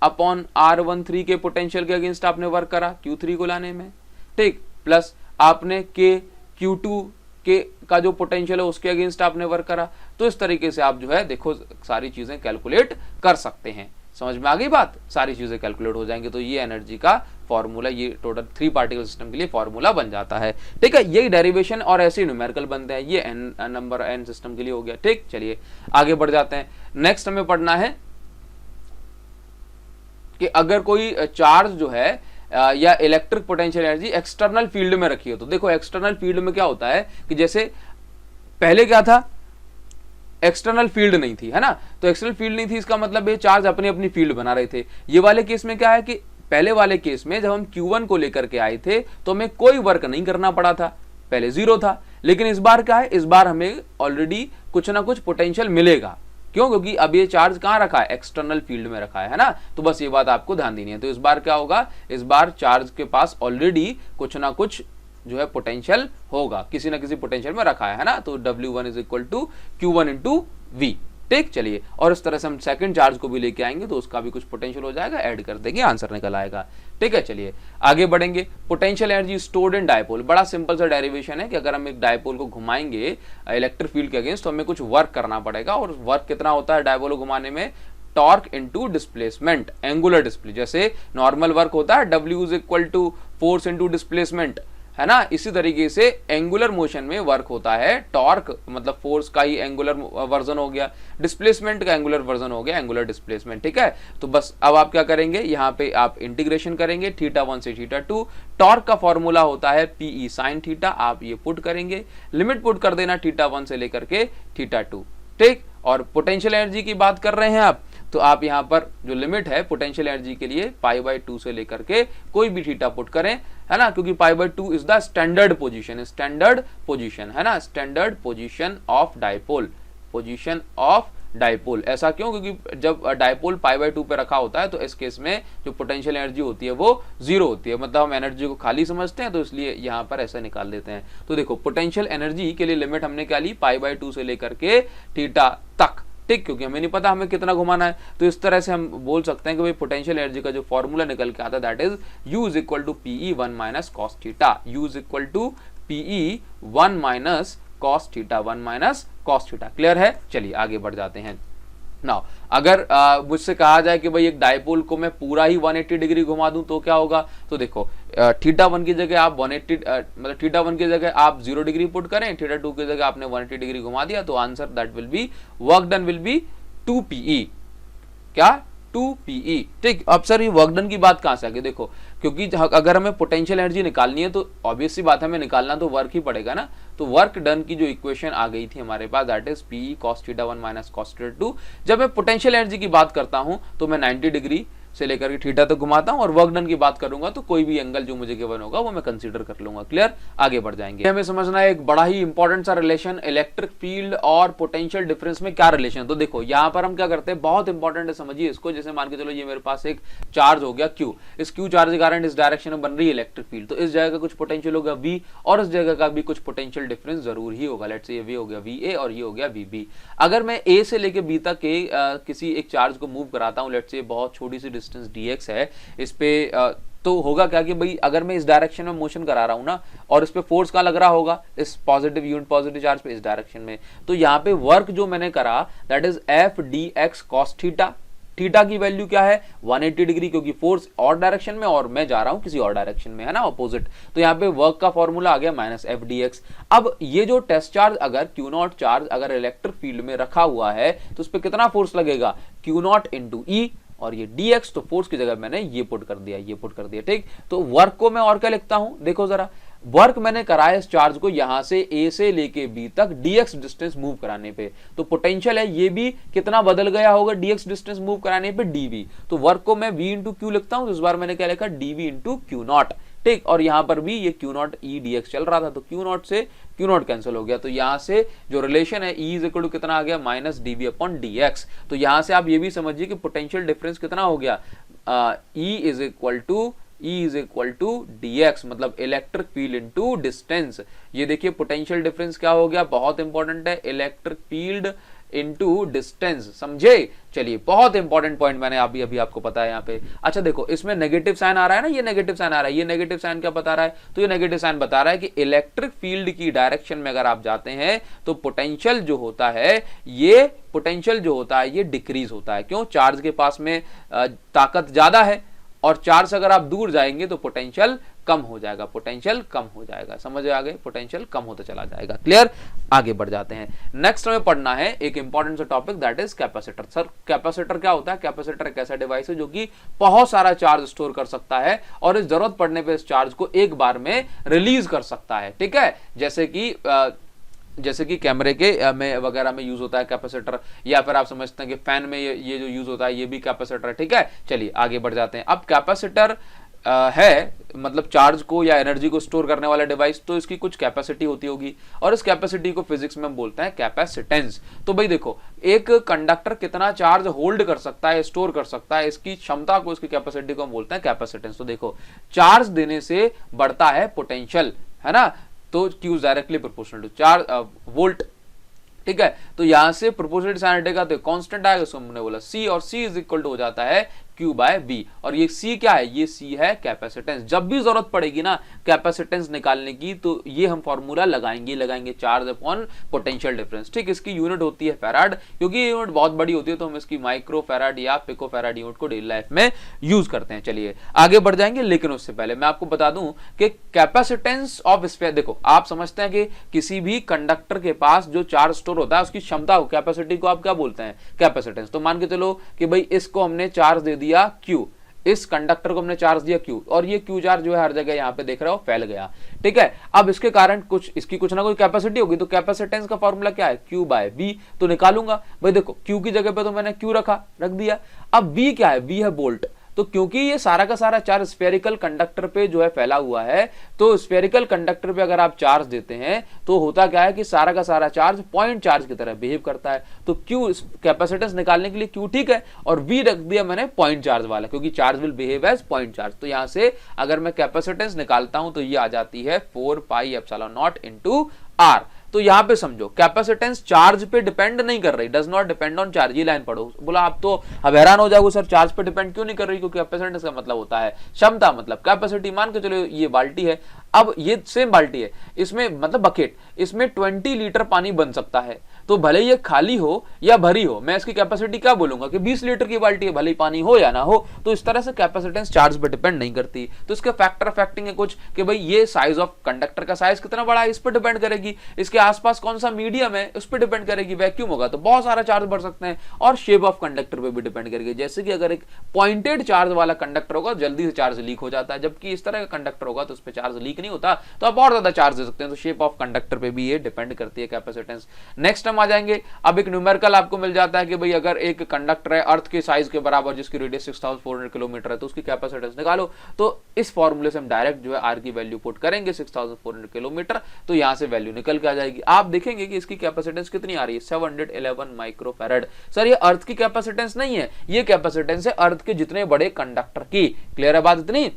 [SPEAKER 1] अपॉन R13 के पोटेंशियल के अगेंस्ट आपने वर्क करा Q3 को लाने में। ठीक, प्लस आपने के Q2 के का जो पोटेंशियल है उसके अगेंस्ट आपने वर्क करा। तो इस तरीके से आप जो है देखो सारी चीजें कैलकुलेट कर सकते हैं। समझ में आ गई बात? सारी चीजें कैलकुलेट हो जाएंगी, तो ये एनर्जी का फॉर्मूला, ये टोटल 3 पार्टिकल सिस्टम के लिए फॉर्मूला बन जाता है। ठीक है, यही डेरिवेशन और ऐसे न्यूमेरिकल बनते हैं। ये एन नंबर एन सिस्टम के लिए हो गया। ठीक, चलिए आगे बढ़ जाते हैं। नेक्स्ट हमें पढ़ना है कि अगर कोई चार्ज जो है या electric potential energy external field में रखी हो, तो देखो एक्सटर्नल फील्ड में क्या होता है कि जैसे पहले क्या था, एक्सटर्नल फील्ड नहीं थी, है ना, तो एक्सटर्नल फील्ड नहीं थी, इसका मतलब ये चार्ज अपनी अपनी फील्ड बना रहे थे। ये वाले केस में क्या है कि पहले वाले केस में जब हम Q1 को लेकर के आए थे तो हमें कोई वर्क नहीं करना पड़ा था, पहले 0 था। लेकिन इस बार क्या है, इस बार हमें ऑलरेडी कुछ ना कुछ पोटेंशियल मिलेगा। क्यों? क्योंकि अब ये चार्ज कहां रखा है? एक्सटर्नल फील्ड में रखा है ना, तो बस ये बात आपको ध्यान देनी है। तो इस बार क्या होगा, इस बार चार्ज के पास ऑलरेडी कुछ ना कुछ जो है पोटेंशियल होगा, किसी ना किसी पोटेंशियल में रखा है ना, तो W1 is equal to Q1 into V। ठीक, चलिए, और इस तरह से हम सेकंड चार्ज को भी लेके आएंगे तो उसका भी कुछ पोटेंशियल हो जाएगा, ऐड कर देंगे, आंसर निकल आएगा। ठीक है, चलिए आगे बढ़ेंगे। Potential energy stored in dipole, बड़ा सिंपल सा डेरिवेशन है कि अगर हम एक डायपोल को घुमाएंगे इलेक्ट्रिक फील्ड के अगेंस्ट तो हमें कुछ वर्क करना पड़ेगा, और वर्क कितना होता है डायपोल को घुमाने में? Torque into displacement, angular display, जैसे नॉर्मल वर्क होता है W is equal to force into displacement, है ना, इसी तरीके से एंगुलर मोशन में वर्क होता है टॉर्क, मतलब फोर्स का ही एंगुलर वर्जन हो गया, डिस्प्लेसमेंट का एंगुलर वर्जन हो गया एंगुलर डिस्प्लेसमेंट। ठीक है, तो बस अब आप क्या करेंगे, यहाँ पे आप इंटीग्रेशन करेंगे θ1 से θ2। टॉर्क का फॉर्मूला होता है PE sin थीटा, आप ये पुट करेंगे, लिमिट पुट कर देना θ1 से लेकर के θ2। ठीक, और पोटेंशियल एनर्जी की बात कर रहे हैं आप, तो आप यहाँ पर जो लिमिट है पोटेंशियल एनर्जी के लिए π/2 से लेकर के कोई भी थीटा पुट करें, है ना, क्योंकि π/2 is the standard position, standard position, है ना, standard position of dipole, position of dipole. ऐसा क्यों? क्योंकि जब डायपोल π/2 पे रखा होता है तो इस केस में जो पोटेंशियल एनर्जी होती है वो 0 होती है, मतलब हम एनर्जी को खाली समझते हैं, तो इसलिए यहाँ पर ऐसा निकाल देते हैं। तो देखो पोटेंशियल एनर्जी के लिए लिमिट हमने क्या ली, π/2 से लेकर के थीटा तक, ठीक, क्योंकि हमें नहीं पता हमें कितना घुमाना है। तो इस तरह से हम बोल सकते हैं कि भाई पोटेंशियल एनर्जी का जो फॉर्मूला निकल के आता है that is U is equal to PE 1 minus cos theta, U is equal to PE 1 minus cos theta, 1 minus cos theta. Clear है? चलिए आगे बढ़ जाते हैं। नाउ अगर मुझसे कहा जाए कि भाई एक डायपोल को मैं पूरा ही 180 डिग्री घुमा दूं तो क्या होगा, तो देखो थीटा 1 की जगह आप 180 मतलब थीटा 1 की जगह आप 0 डिग्री पुट करें, थीटा 2 की जगह आपने 180 डिग्री घुमा दिया, तो answer that will be work done will be 2PE। क्या? 2PE। ठीक, अब सर ये वर्क डन की बात कहां से आ गई? देखो, क्योंकि अगर हमें पोटेंशियल एनर्जी निकालनी है तो ऑब्वियस सी बात है हमें निकालना तो वर्क ही पड़ेगा ना। तो वर्क डन की जो इक्वेशन आ गई थी हमारे पास that is PE cos theta 1 minus cos theta 2। जब मैं पोटेंशियल एनर्जी की बात करता हूं तो मैं 90 डिग्री से लेकर के थीटा तक घुमाता हूं, और वर्क डन की बात करूंगा तो कोई भी एंगल जो मुझे गिवन होगा वो मैं कंसीडर कर लूंगा। क्लियर? आगे बढ़ जाएंगे। हमें समझना है एक बड़ा ही इंपॉर्टेंट सा रिलेशन, इलेक्ट्रिक फील्ड और पोटेंशियल डिफरेंस में क्या रिलेशन। तो देखो यहां पर हम क्या करते हैं, बहुत इंपॉर्टेंट है, समझिए इसको। जैसे मान के चलो ये मेरे पास एक चार्ज हो गया Q, इस Q चार्ज के कारण इस डायरेक्शन में बन रही है इलेक्ट्रिक फील्ड, तो इस जगह का कुछ पोटेंशियल होगा V और इस जगह का भी कुछ पोटेंशियल डिफरेंस जरूर ही होगा। लेट्स से ये हो गया VA और ये हो गया VB। अगर मैं A से लेके B तक के किसी एक चार्ज को मूव कराता हूं, लेट्स से बहुत छोटी सी डिस्टेंस dx है इस पे, तो होगा क्या कि भाई अगर मैं इस डायरेक्शन में मोशन करा रहा हूं ना, और इस पे फोर्स कहां लग रहा होगा, इस पॉजिटिव यूनिट पॉजिटिव चार्ज पे, इस डायरेक्शन में, तो यहां पे वर्क जो मैंने करा that is F dx cos theta. Theta की वैल्यू क्या है? 180 डिग्री, क्योंकि फोर्स और डायरेक्शन में और मैं जा रहा हूं किसी और डायरेक्शन में, है ना, ऑपोजिट। तो यहाँ पे वर्क का फॉर्मूला आ गया माइनस F dx। अब ये जो टेस्ट चार्ज अगर Q0 चार्ज अगर इलेक्ट्रिक फील्ड में रखा हुआ है तो उस पर कितना फोर्स लगेगा? Q0 इंटू E, और ये dx, तो फोर्स की जगह मैंने ये पुट कर दिया, ये पुट कर दिया। ठीक, तो वर्क को मैं और क्या लिखता हूं, देखो जरा, वर्क मैंने कराया इस चार्ज को यहां से A से लेके B तक dx डिस्टेंस मूव कराने पे, तो पोटेंशियल है ये भी कितना बदल गया होगा dx डिस्टेंस मूव कराने पे, dV। तो वर्क को मैं V इंटू Q लिखता हूं, तो इस बार मैंने क्या लिखा, dV इंटू Q0। ठीक, और यहां पर भी ये Q0 E dx चल रहा था, तो Q0 से Q0 कैंसिल हो गया, तो यहां से जो रिलेशन है E इज इक्वल टू कितना आ गया, माइनस dV अपॉन dx। तो यहां से आप ये भी समझिए कि पोटेंशियल डिफरेंस कितना हो गया, E is equal to dx, मतलब इलेक्ट्रिक फील्ड इनटू डिस्टेंस। ये देखिए पोटेंशियल डिफरेंस क्या हो गया, बहुत इंपॉर्टेंट है, इलेक्ट्रिक फील्ड इनटू डिस्टेंस। समझे? चलिए, बहुत इंपॉर्टेंट पॉइंट मैंने अभी आपको पता है यहाँ पे। अच्छा देखो, इसमें नेगेटिव साइन आ रहा है ना, ये नेगेटिव साइन आ रहा है, ये नेगेटिव साइन क्या बता रहा है, तो ये नेगेटिव साइन बता रहा है कि इलेक्ट्रिक फील्ड की डायरेक्शन में अगर आप जाते हैं तो पोटेंशियल जो होता है ये डिक्रीज होता है। क्यों? चार्ज के पास में ताकत ज्यादा है, और चार्ज से अगर आप दूर जाएंगे तो पोटेंशियल कम हो जाएगा, पोटेंशियल कम हो जाएगा। समझ आ गए? पोटेंशियल कम होता चला जाएगा। क्लियर? आगे बढ़ जाते हैं। नेक्स्ट हमें पढ़ना है एक इंपॉर्टेंट सा topic that is capacitor. Sir capacitor क्या होता है? कैपेसिटर एक ऐसा डिवाइस है जो कि बहुत सारा चार्ज स्टोर कर सकता है और इस जरूरत पड़ने पे इस चार्ज को एक बार में रिलीज कर सकता है। ठीक है, जैसे कि कैमरे के में वगैरह में यूज होता है कैपेसिटर, या फिर आप समझते हैं कि फैन में ये जो यूज होता है ये भी कैपेसिटर है। ठीक है, चलिए आगे बढ़ जाते हैं। अब कैपेसिटर है मतलब चार्ज को या एनर्जी को स्टोर करने वाला डिवाइस, तो इसकी कुछ कैपेसिटी होती होगी, और इस कैपेसिटी को फिजिक्स में हम बोलते हैं कैपेसिटेंस। तो भाई देखो, एक कंडक्टर कितना चार्ज होल्ड कर सकता है, स्टोर कर सकता है, इसकी क्षमता को, इसकी कैपेसिटी को हम बोलते हैं कैपेसिटेंस। तो देखो, चार्ज देने से बढ़ता है पोटेंशियल, है ना, तो Q directly proportional to charge volt. ठीक है, तो यहां से प्रोपोर्शनल साइन हटेगा तो कांस्टेंट आएगा, उसको हमने बोला C, और C इज इक्वल टू हो जाता है Q बाय B। और ये C क्या है? ये C है कैपेसिटेंस। जब भी जरूरत पड़ेगी ना कैपेसिटेंस निकालने की तो ये हम फॉर्मूला लगाएंगे चार्ज अपॉन पोटेंशियल डिफरेंस। ठीक, इसकी यूनिट होती है फैराड, क्योंकि ये यूनिट बहुत बड़ी होती है तो हम इसकी माइक्रो फैराड या पिको फैराड यूनिट को डेली लाइफ में यूज करते हैं। चलिए आगे बढ़ जाएंगे, लेकिन उससे पहले मैं आपको बता दूं कि कैपेसिटेंस ऑफ स्फीयर, देखो आप समझते हैं कि किसी भी कंडक्टर के पास जो चार्ज स्टोर होता है उसकी क्षमता को, कैपेसिटी को आप क्या बोलते हैं? कैपेसिटेंस। तो मान के चलो कि भाई इसको हमने चार्ज दे दिया Q, इस कंडक्टर को हमने चार्ज दिया Q, और ये Q चार्ज जो है हर जगह यहाँ पे देख रहे हो फैल गया। ठीक है, अब इसके कारण इसकी कुछ ना कुछ कैपेसिटी होगी, तो कैपेसिटेंस का फॉर्मूला क्या है? Q by V। तो निकालूंगा भाई, देखो Q की जगह पे तो मैंने Q रख दिया। अब V क्या है? V है वोल्ट। तो क्योंकि ये सारा का सारा चार्ज स्फेरिकल कंडक्टर पे जो है फैला हुआ है, तो स्फेरिकल कंडक्टर पे अगर आप चार्ज देते हैं तो होता क्या है कि सारा का सारा चार्ज पॉइंट चार्ज की तरह बिहेव करता है। तो Q कैपेसिटेंस निकालने के लिए Q ठीक है, और V रख दिया मैंने पॉइंट चार्ज वाला, क्योंकि charge will behave as point charge. तो यहां से अगर मैं कैपेसिटेंस निकालता हूं तो ये आ जाती है 4 pi epsilon naught into R। तो यहाँ पे समझो कैपेसिटेंस चार्ज पे डिपेंड नहीं कर रही, does not depend on charge. ये लाइन पढ़ो। बोला आप तो अब हैरान हो जाओगे सर चार्ज पे डिपेंड क्यों नहीं कर रही, क्योंकि कैपेसिटेंस का मतलब होता है क्षमता, मतलब कैपेसिटी। मान के चलो ये बाल्टी है, अब ये सेम बाल्टी है, इसमें मतलब बकेट, इसमें 20 लीटर पानी बन सकता है, तो भले ये खाली हो या भरी हो, मैं इसकी कैपेसिटी क्या बोलूंगा कि 20 लीटर की बाल्टी है, भले ही पानी हो या ना हो। तो इस तरह से कैपेसिटेंस चार्ज पे डिपेंड नहीं करती। तो इसके फैक्टर अफेक्टिंग है कुछ कि भाई ये साइज ऑफ कंडक्टर का साइज कितना बड़ा है इस पर डिपेंड करेगी, इसके आसपास कौन सा मीडियम है उस पर डिपेंड करेगी, वैक्यूम होगा तो बहुत सारा चार्ज बढ़ सकते हैं, और शेप ऑफ कंडक्टर पे भी डिपेंड करेगी। जैसे कि अगर एक पॉइंटेड चार्ज वाला कंडक्टर होगा जल्दी से चार्ज लीक हो जाता है, जबकि इस तरह का कंडक्टर होगा तो उस पर चार्ज लीक नहीं होता, तो आप और ज्यादा चार्ज दे सकते हैं। तो शेप ऑफ कंडक्टर पे भी ये डिपेंड करती है कैपेसिटेंस। नेक्स्ट हम आ जाएंगे, अब एक न्यूमेरिकल आपको मिल जाता है कि भाई अगर एक कंडक्टर है अर्थ के साइज के बराबर जिसकी रेडियस 6400 किलोमीटर है तो उसकी कैपेसिटेंस निकालो। तो इस फॉर्मूले से हम डायरेक्ट जो है आर की वैल्यू पुट करेंगे 6400 किलोमीटर, तो यहां से वैल्यू निकल के आ जाएगी। आप देखेंगे कि इसकी कैपेसिटेंस कितनी आ रही है 711 माइक्रोफैराड। सर ये अर्थ की कैपेसिटेंस नहीं है, ये कैपेसिटेंस है अर्थ के जितने बड़े कंडक्टर की। क्लियर है बात इतनी?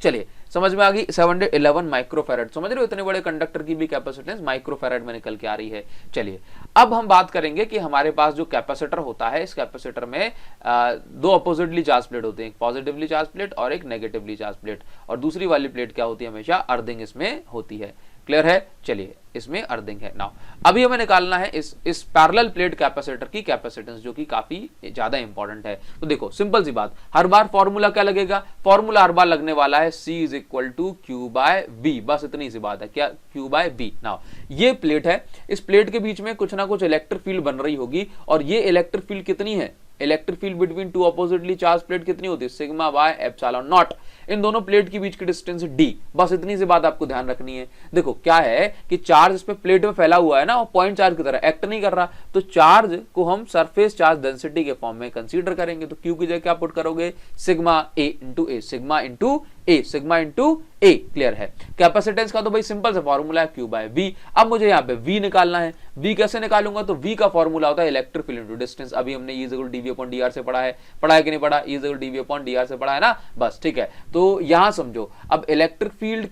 [SPEAKER 1] चलिए समझ में आ गई। 711 माइक्रोफैराड, समझ रहे हो इतने बड़े कंडक्टर की भी कैपेसिटेंस माइक्रोफैराड में निकल के आ रही है। चलिए अब हम बात करेंगे कि हमारे पास जो कैपेसिटर होता है, इस कैपेसिटर में दो अपोजिटली चार्ज प्लेट होते हैं, एक पॉजिटिवली चार्ज प्लेट और एक नेगेटिवली चार्ज प्लेट, और दूसरी वाली प्लेट क्या होती है, हमेशा अर्थिंग इसमें होती है। क्लियर है? चलिए इसमें अर्थिंग है। नाउ अभी हमें निकालना है इस पैरेलल प्लेट कैपेसिटर की कैपेसिटेंस, जो कि काफी ज्यादा इंपॉर्टेंट है। तो देखो सिंपल सी बात, हर बार फॉर्मूला क्या लगेगा, फॉर्मूला हर बार लगने वाला है C is equal to Q by V, बस इतनी सी बात है, क्या Q बाय V। नाउ ये प्लेट है, इस प्लेट के बीच में कुछ ना कुछ इलेक्ट्रिक फील्ड बन रही होगी, और ये इलेक्ट्रिक फील्ड कितनी है, electric field between two oppositely charge plate कितनी होती है, सिग्मा बाय एप्सिलॉन नॉट। इन दोनों प्लेट के बीच की डिस्टेंस d, बस इतनी सी बात आपको ध्यान रखनी है। देखो क्या है कि चार्ज इस पे प्लेट में फैला हुआ है ना, वो पॉइंट चार्ज की तरह एक्ट नहीं कर रहा, तो चार्ज को हम सरफेस चार्ज डेंसिटी के फॉर्म में कंसीडर करेंगे। तो Q की जगह क्या पुट करोगे, sigma A into A, sigma into A, sigma into A। Clear है? कैपेसिटेंस का तो भाई सिंपल सा फॉर्मूला है Q बाय V। अब मुझे यहाँ पे V निकालना है, V कैसे निकालूंगा, तो V का फॉर्मूला होता है इलेक्ट्रिक फील्ड इंटू डिस्टेंस। अभी हमने E equal dV upon dr से पढ़ा है कि नहीं पढ़ा, E equal dV upon dr से पढ़ा है ना, बस ठीक है। तो यहां समझो अब इलेक्ट्रिक फील्ड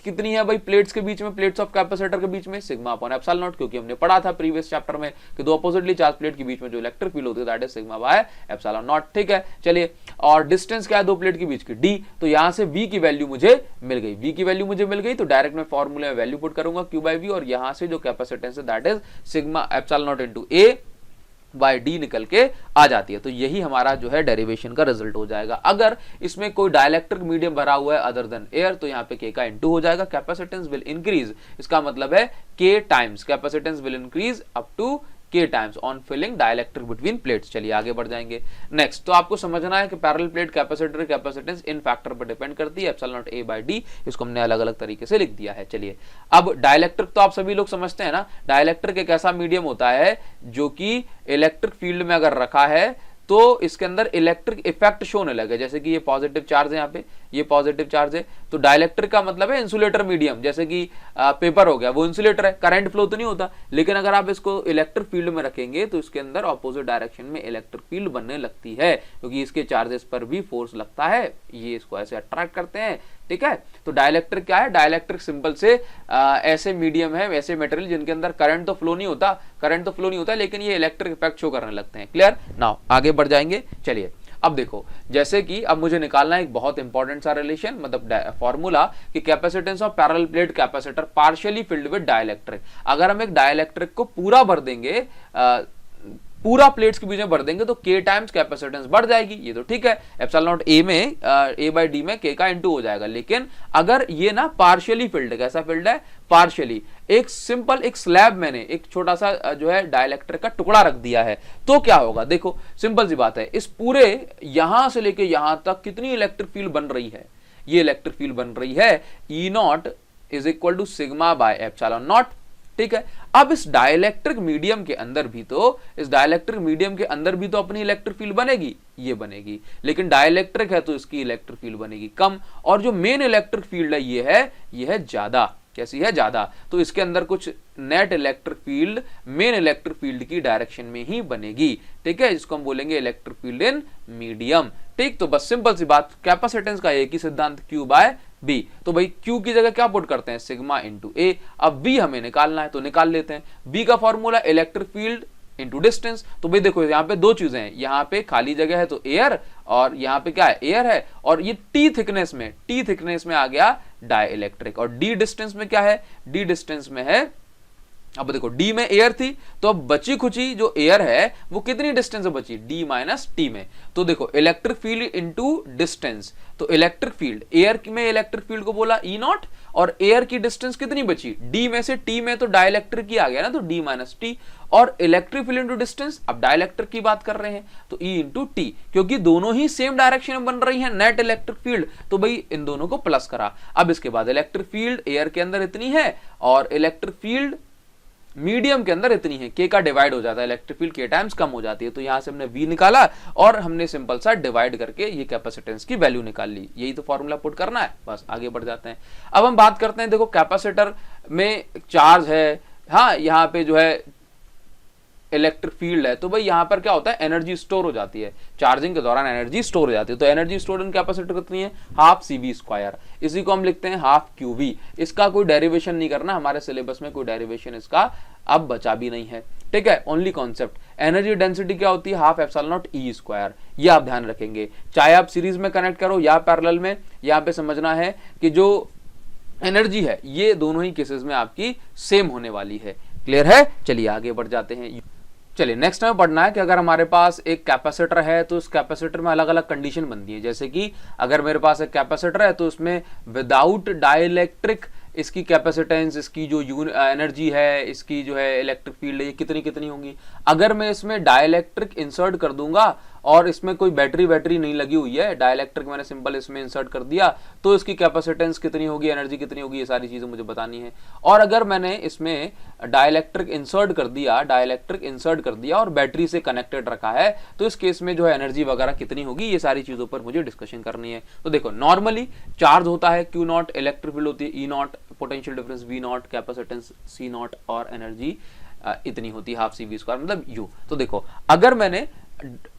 [SPEAKER 1] कितनी है भाई प्लेट्स के बीच में, प्लेट्स ऑफ कैपेसिटर के बीच में, सिग्मा अपॉन एप्सिलॉन नॉट, क्योंकि हमने पढ़ा था प्रीवियस चैप्टर में कि दो अपोजिटली चार्ज प्लेट के बीच में जो इलेक्ट्रिक फील्ड होती है that is sigma by epsilon naught. ठीक है चलिए, और डिस्टेंस क्या है दो प्लेट के बीच की, d, तो यहां से v की वैल्यू मुझे मिल गई, v की वैल्यू मुझे मिल गई, तो डायरेक्ट मैं फॉर्मूले में वैल्यू पुट करूंगा Q बाय V, और यहां से जो कैपेसिटेंस है that is sigma epsilon naught into A by D निकल के आ जाती है। तो यही हमारा जो है डेरिवेशन का रिजल्ट हो जाएगा। अगर इसमें कोई डाइलेक्ट्रिक मीडियम भरा हुआ है अदर देन एयर, तो यहाँ पे K का इंटू हो जाएगा, कैपेसिटेंस विल इंक्रीज, इसका मतलब है K times capacitance will increase up to K times on filling dielectric between plates. चलिए आगे बढ़ जाएंगे। नेक्स्ट तो आपको समझना है कि पैरेलल प्लेट कैपेसिटर कैपेसिटेंस इन फैक्टर पर डिपेंड करती है, epsilon naught A by D, इसको हमने अलग अलग तरीके से लिख दिया है। चलिए अब डाइलेक्ट्रिक तो आप सभी लोग समझते हैं ना, डाइलेक्ट्रिक एक ऐसा मीडियम होता है जो कि इलेक्ट्रिक फील्ड में अगर रखा है तो इसके अंदर इलेक्ट्रिक इफेक्ट शो होने लगे। जैसे कि ये पॉजिटिव चार्ज है, यहाँ पे ये पॉजिटिव चार्ज है, तो डाइलेक्ट्रिक का मतलब है इंसुलेटर मीडियम, जैसे कि पेपर हो गया वो इंसुलेटर है, करंट फ्लो तो नहीं होता, लेकिन अगर आप इसको इलेक्ट्रिक फील्ड में रखेंगे तो इसके अंदर ऑपोजिट डायरेक्शन में इलेक्ट्रिक फील्ड बनने लगती है, क्योंकि इसके चार्जेस पर भी फोर्स लगता है, ये इसको ऐसे अट्रैक्ट करते हैं। ठीक है, तो डाइलेक्ट्रिक क्या है, डाइलेक्ट्रिक सिंपल से ऐसे मीडियम है, ऐसे मटेरियल जिनके अंदर करंट तो फ्लो नहीं होता, लेकिन ये इलेक्ट्रिक इफेक्ट शो करने लगते हैं। क्लियर? नाउ आगे बढ़ जाएंगे। चलिए अब देखो, जैसे कि अब मुझे निकालना है एक बहुत इंपॉर्टेंट सा रिलेशन, मतलब फॉर्मूला कि capacitance of parallel plate capacitor partially filled with dielectric. अगर हम एक डाइलेक्ट्रिक को पूरा भर देंगे, पूरा प्लेट्स के बीच में भर देंगे, तो K टाइम्स कैपेसिटेंस बढ़ जाएगी, ये तो ठीक है, एप्सिलॉन नॉट A में A बाय D में K का इंटू हो जाएगा। लेकिन अगर ये ना पार्शियली फिल्ड है, कैसा फिल्ड है, पार्शियली, एक सिंपल एक स्लैब मैंने एक छोटा सा जो है डाइलेक्ट्रिक का टुकड़ा रख दिया है, तो क्या होगा, देखो सिंपल सी बात है, इस पूरे यहां से लेके यहां तक कितनी इलेक्ट्रिक फील्ड बन रही है, ये इलेक्ट्रिक फील्ड बन रही है E naught is equal to sigma by epsilon naught. ठीक है, अब इस डाइलेक्ट्रिक मीडियम के अंदर भी तो अपनी इलेक्ट्रिक फील्ड बनेगी, ये बनेगी, लेकिन डाइलेक्ट्रिक है तो इसकी इलेक्ट्रिक फील्ड बनेगी कम, और जो मेन इलेक्ट्रिक फील्ड है ये है ज्यादा। कैसी है, ज्यादा, तो इसके अंदर कुछ net electric field main electric field की डायरेक्शन में ही बनेगी। ठीक है, जिसको हम बोलेंगे इलेक्ट्रिक फील्ड इन मीडियम। ठीक, तो बस सिंपल सी बात, कैपेसिटेंस का एक ही सिद्धांत Q बाय बी, तो भाई क्यू की जगह क्या पुट करते हैं, सिग्मा इंटू ए। अब बी हमें निकालना है तो निकाल लेते हैं। बी का formula electric field into distance. तो भाई देखो यहाँ पे दो चीजें हैं, यहाँ पे खाली जगह है तो एयर, और यहाँ पे क्या है, एयर है, और ये टी थिकनेस में आ गया डाई इलेक्ट्रिक। और डी डिस्टेंस में क्या है, डी डिस्टेंस में है, अब देखो डी में एयर थी तो अब बची खुची जो एयर है वो कितनी डिस्टेंस में बची, डी माइनस टी में। तो देखो इलेक्ट्रिक फील्ड इनटू डिस्टेंस, तो इलेक्ट्रिक फील्ड, एयर में इलेक्ट्रिक फील्ड को बोला ई नॉट, और एयर की डिस्टेंस कितनी बची, डी में से टी में, तो डाइलेक्ट्रिक ही आ गया ना, तो डी माइनस टी। और इलेक्ट्रिक फील्ड इंटू डिस्टेंस, अब डाइलेक्ट्रिक की बात कर रहे हैं तो ई इंटू टी, क्योंकि दोनों ही सेम डायरेक्शन में बन रही है नेट इलेक्ट्रिक फील्ड, तो भाई इन दोनों को प्लस करा। अब इसके बाद इलेक्ट्रिक फील्ड एयर के अंदर इतनी है और इलेक्ट्रिक फील्ड मीडियम के अंदर इतनी है, के का डिवाइड हो जाता है, इलेक्ट्रिक फील्ड के टाइम्स कम हो जाती है, तो यहां से हमने V निकाला और हमने सिंपल सा डिवाइड करके ये कैपेसिटेंस की वैल्यू निकाल ली। यही तो फॉर्मूला पुट करना है, बस आगे बढ़ जाते हैं। अब हम बात करते हैं, देखो कैपेसिटर में चार्ज है, हाँ यहाँ पे जो है इलेक्ट्रिक फील्ड है, तो भाई यहां पर क्या होता है, एनर्जी स्टोर हो जाती है, चार्जिंग के दौरान एनर्जी स्टोर हो जाती है। तो एनर्जी स्टोर इन कैपेसिटर कितनी है, हाफ CV स्क्वायर, इसी को हम लिखते हैं हाफ QV। इसका कोई डेरिवेशन नहीं करना, हमारे सिलेबस में कोई डेरिवेशन इसका अब बचा भी नहीं है, ठीक है, ओनली कॉन्सेप्ट। एनर्जी डेंसिटी क्या होती है, half epsilon not E square, ये आप ध्यान रखेंगे, चाहे आप सीरीज में कनेक्ट करो या पैरेलल में। यहाँ पे समझना है कि जो एनर्जी है ये दोनों ही केसेस में आपकी सेम होने वाली है। क्लियर है, चलिए आगे बढ़ जाते हैं। चलिए नेक्स्ट हमें पढ़ना है कि अगर हमारे पास एक कैपेसिटर है तो उस कैपेसिटर में अलग अलग कंडीशन बनती है। जैसे कि अगर मेरे पास एक कैपेसिटर है तो उसमें विदाउट डाइलेक्ट्रिक इसकी कैपेसिटेंस, इसकी जो एनर्जी है, इसकी जो है इलेक्ट्रिक फील्ड है, ये कितनी कितनी होंगी। अगर मैं इसमें डाइलेक्ट्रिक इंसर्ट कर दूंगा और इसमें कोई बैटरी नहीं लगी हुई है, डाइलेक्ट्रिक मैंने सिंपल इसमें इंसर्ट कर दिया, तो इसकी कैपेसिटेंस कितनी होगी, एनर्जी कितनी होगी, ये सारी चीजें मुझे बतानी है। और अगर मैंने इसमें डाइलेक्ट्रिक इंसर्ट कर दिया और बैटरी से कनेक्टेड रखा है, तो इस केस में जो है एनर्जी वगैरह कितनी होगी, ये सारी चीजों पर मुझे डिस्कशन करनी है। तो देखो नॉर्मली चार्ज होता है Q नॉट, इलेक्ट्रिक फील्ड होती है E not, potential difference V not, capacitance C not, और एनर्जी इतनी होती है हाफ CV स्क्वायर मतलब U। तो देखो अगर मैंने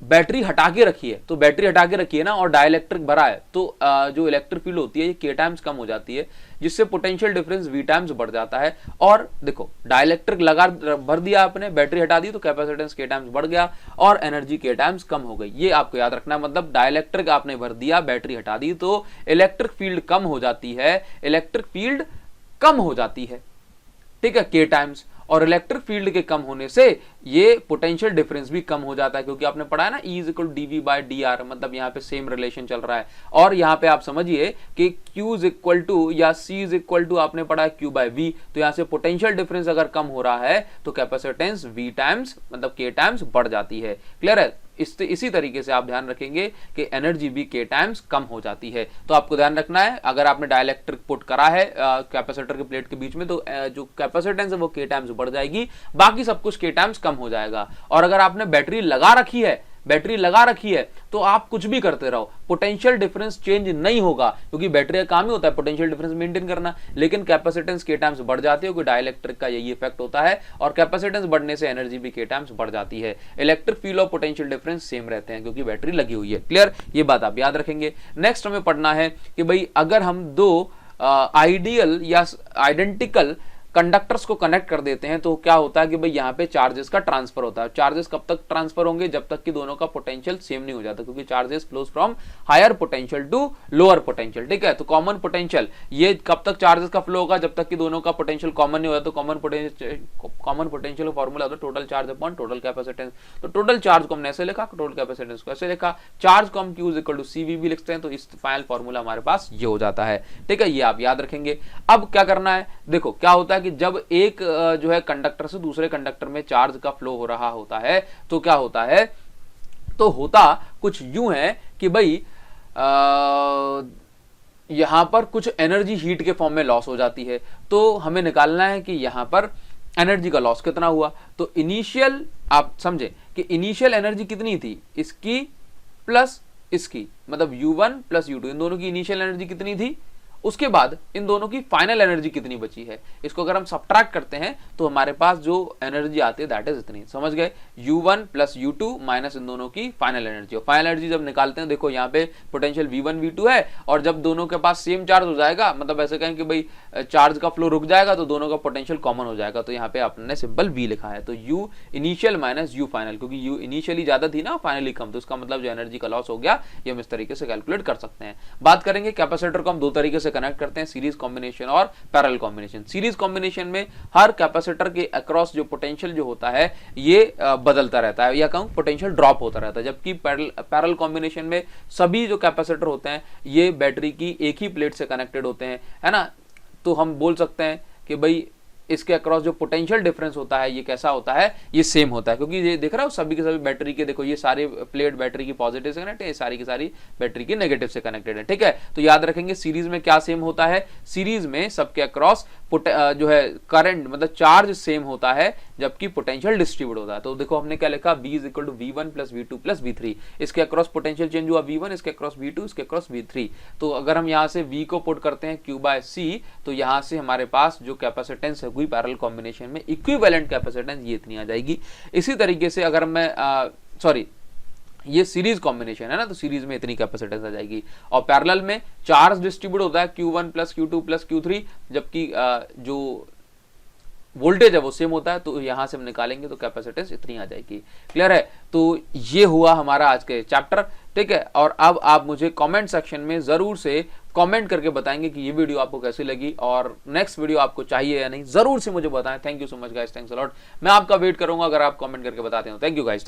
[SPEAKER 1] बैटरी हटा के रखी है, तो बैटरी हटा के रखी है ना और डाइलेक्ट्रिक भरा है, तो जो इलेक्ट्रिक फील्ड होती है ये K टाइम्स कम हो जाती है, जिससे पोटेंशियल डिफरेंस V टाइम्स बढ़ जाता है। और देखो डाइलेक्ट्रिक लगा भर दिया आपने, बैटरी हटा दी, तो कैपेसिटेंस K टाइम्स बढ़ गया और एनर्जी K टाइम्स कम हो गई। ये आपको याद रखना है, मतलब डाइलेक्ट्रिक आपने भर दिया, बैटरी हटा दी, तो इलेक्ट्रिक फील्ड कम हो जाती है, ठीक है, K टाइम्स। और इलेक्ट्रिक फील्ड के कम होने से ये पोटेंशियल डिफरेंस भी कम हो जाता है, क्योंकि आपने पढ़ा है ना E is equal to dV by dr, मतलब यहाँ पे सेम रिलेशन चल रहा है। और यहाँ पे आप समझिए कि Q इज इक्वल टू या C इज इक्वल टू आपने पढ़ा है Q बाय V, तो यहाँ से पोटेंशियल डिफरेंस अगर कम हो रहा है तो कैपेसिटेंस V टाइम्स मतलब K टाइम्स बढ़ जाती है। क्लियर है, इसी तरीके से आप ध्यान रखेंगे कि एनर्जी भी K टाइम्स कम हो जाती है। तो आपको ध्यान रखना है, अगर आपने डाइलेक्ट्रिक पुट करा है कैपेसिटर के प्लेट के बीच में, तो जो कैपेसिटेंस है वो K टाइम्स बढ़ जाएगी, बाकी सब कुछ K टाइम्स कम हो जाएगा। और अगर आपने बैटरी लगा रखी है तो आप कुछ भी करते रहो, पोटेंशियल डिफरेंस चेंज नहीं होगा, क्योंकि बैटरी का काम ही होता है पोटेंशियल डिफरेंस मेंटेन करना, लेकिन कैपेसिटेंस K टाइम्स बढ़ जाती है, क्योंकि डाइलेक्ट्रिक का यही इफेक्ट होता है, और कैपेसिटेंस बढ़ने से एनर्जी भी K टाइम्स बढ़ जाती है। इलेक्ट्रिक फील्ड और पोटेंशियल डिफरेंस सेम रहते हैं क्योंकि बैटरी लगी हुई है। क्लियर, ये बात आप याद रखेंगे। नेक्स्ट हमें पढ़ना है कि भाई अगर हम दो आइडियल या आइडेंटिकल कंडक्टर्स को कनेक्ट कर देते हैं तो क्या होता है कि भाई यहाँ पे चार्जेस का ट्रांसफर होता है। चार्जेस कब तक ट्रांसफर होंगे, जब तक कि दोनों का पोटेंशियल सेम नहीं हो जाता, क्योंकि charges flows from higher potential to lower potential. ठीक है, तो कॉमन पोटेंशियल ये कब तक चार्जेस का फ्लो होगा, जब तक कि दोनों का पोटेंशियल कॉमन नहीं होता। तो कॉमन पोटेंशियल का फॉर्मूला होता है total charge upon total capacitance. तो टोटल चार्ज को हमने ऐसे लिखा, टोटल कैपेसिटेंस को ऐसे लिखा, चार्ज को हम Q is equal to CV भी लिखते हैं, तो इस फाइनल फॉर्मूला हमारे पास ये हो जाता है। ठीक है, ये आप याद रखेंगे। अब क्या करना है, देखो क्या होता है कि जब एक जो है कंडक्टर से दूसरे कंडक्टर में चार्ज का फ्लो हो रहा होता है तो क्या होता है, तो होता कुछ यूं है कि भाई यहां पर कुछ एनर्जी हीट के फॉर्म में लॉस हो जाती है। तो हमें निकालना है कि यहां पर एनर्जी का लॉस कितना हुआ। तो इनिशियल आप समझे कि इनिशियल एनर्जी कितनी थी, इसकी प्लस इसकी, मतलब U1 प्लस U2, इन दोनों की इनिशियल एनर्जी कितनी थी, उसके बाद इन दोनों की फाइनल एनर्जी कितनी बची है, इसको अगर हम सब्ट्रैक्ट करते हैं तो हमारे पास जो एनर्जी आती है दैट इज इतनी। समझ गए, U1 प्लस U2 माइनस इन दोनों की फाइनल एनर्जी। और फाइनल एनर्जी जब निकालते हैं देखो यहाँ पे पोटेंशियल V1 V2 है, और जब दोनों के पास सेम चार्ज हो जाएगा, मतलब ऐसे कहें कि भाई चार्ज का फ्लो रुक जाएगा तो दोनों का पोटेंशियल कॉमन हो जाएगा, तो यहाँ पे आपने सिंपल V लिखा है। तो U initial minus U final, क्योंकि U इनिशियली ज्यादा थी ना, फाइनली कम, तो इसका मतलब जो एनर्जी का लॉस हो गया ये हम इस तरीके से कैलकुलेट कर सकते हैं। बात करेंगे कैपेसिटर को हम दो तरीके से कनेक्ट करते हैं, सीरीज कॉम्बिनेशन और पैरेलल कॉम्बिनेशन। सीरीज कॉम्बिनेशन में हर कैपेसिटर के अक्रॉस जो पोटेंशियल जो होता है ये बदलता रहता है, या कहूं पोटेंशियल ड्रॉप होता रहता है, जबकि पैरेलल कॉम्बिनेशन में सभी जो कैपेसिटर होते हैं ये बैटरी की एक ही प्लेट से कनेक्टेड होते हैं, है ना। तो हम बोल सकते हैं कि भाई इसके अक्रॉस जो पोटेंशियल डिफरेंस होता है ये कैसा होता है, ये सेम होता है, क्योंकि ये देख रहा हो सभी के सभी बैटरी के, देखो ये सारे प्लेट बैटरी की पॉजिटिव से कनेक्टेड है, ये सारी की सारी बैटरी की नेगेटिव से कनेक्टेड है, ठीक है। तो याद रखेंगे सीरीज में क्या सेम होता है, सीरीज में सबके अक्रॉस जो है करंट मतलब चार्ज सेम होता है, जबकि पोटेंशियल डिस्ट्रीब्यूट होता है। तो देखो हमने क्या लिखा, B is equal to V1 plus V2 plus V3, इसके अक्रॉस पोटेंशियल चेंज हुआ V1, इसके अक्रॉस V2, इसके अक्रॉस V3। तो अगर हम यहाँ से V को पुट करते हैं Q बाय C, तो यहाँ से हमारे पास जो कैपेसिटेंस है कोई पैरेलल कॉम्बिनेशन में इक्विवेलेंट कैपेसिटेंस ये इतनी आ जाएगी। इसी तरीके से अगर मैं सॉरी ये सीरीज कॉम्बिनेशन है ना, तो सीरीज में इतनी कैपेसिटेंस आ जाएगी, और पैरेलल में चार्ज डिस्ट्रीब्यूट होता है Q1 plus Q2 plus Q3, जबकि जो वोल्टेज है वो सेम होता है, तो यहां से हम निकालेंगे तो कैपेसिटेंस इतनी आ जाएगी। क्लियर है। तो ये हुआ हमारा आज के चैप्टर, ठीक है। और अब आप मुझे कमेंट सेक्शन में जरूर से कमेंट करके बताएंगे कि ये वीडियो आपको कैसी लगी और नेक्स्ट वीडियो आपको चाहिए या नहीं, जरूर से मुझे बताएं। Thank you so much guys, thanks a lot. मैं आपका वेट करूंगा अगर आप कमेंट करके बताते हो। Thank you guys.